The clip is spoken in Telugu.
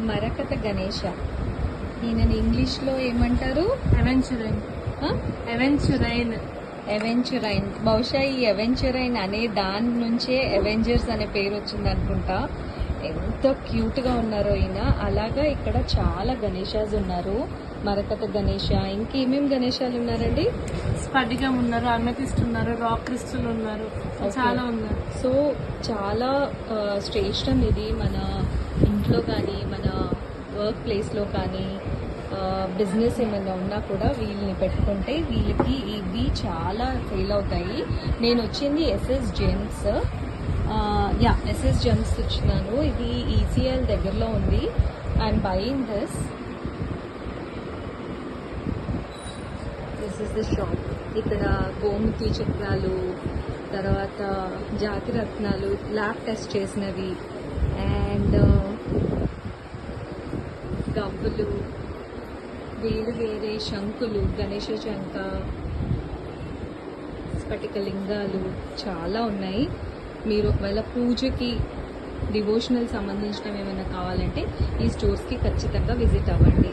మరకత గణేష. ఈయనని ఇంగ్లీష్లో ఏమంటారు? అవెంచురైన్. అవెంచురైన్. ఎవెంచురైన్. బహుశా ఈ ఎవెంచురైన్ అనే దాని నుంచే అవెంజర్స్ అనే పేరు వచ్చింది అనుకుంటా. ఎంతో క్యూట్గా ఉన్నారో ఈయన. అలాగా ఇక్కడ చాలా గణేషాస్ ఉన్నారు. మరకత గణేష, ఇంకేమేం గణేశాలు ఉన్నారండి? స్ఫటికం ఉన్నారు, అమెథిస్ట్ ఉన్నారు, రాక్ క్రిస్టల్ ఉన్నారు, చాలా ఉన్నారు. సో చాలా శ్రేష్టం ఇది. మన ఇంట్లో కానీ మన వర్క్ ప్లేస్లో కానీ బిజినెస్ ఏమైనా ఉన్నా కూడా వీళ్ళని పెట్టుకుంటే వీళ్ళకి ఇవి చాలా సేల్ అవుతాయి. నేను వచ్చింది ఎస్ఎస్ జెమ్స్. ఎస్ఎస్ జెమ్స్ వచ్చినాను. ఇది ఈసీఎల్ దగ్గరలో ఉంది. I'm buying this is the shop. ఇక్కడ గోముఖి చక్రాలు, తర్వాత జాతి రత్నాలు, ల్యాబ్ టెస్ట్ చేసినవి, అండ్ గవ్వలు, వేరు వేరే శంకులు, గణేష శంఖ, స్ఫటిక లింగాలు చాలా ఉన్నాయి. మీరు ఒకవేళ పూజకి డివోషనల్ సంబంధించినవి ఏమైనా కావాలంటే ఈ స్టోర్స్కి ఖచ్చితంగా విజిట్ అవ్వండి.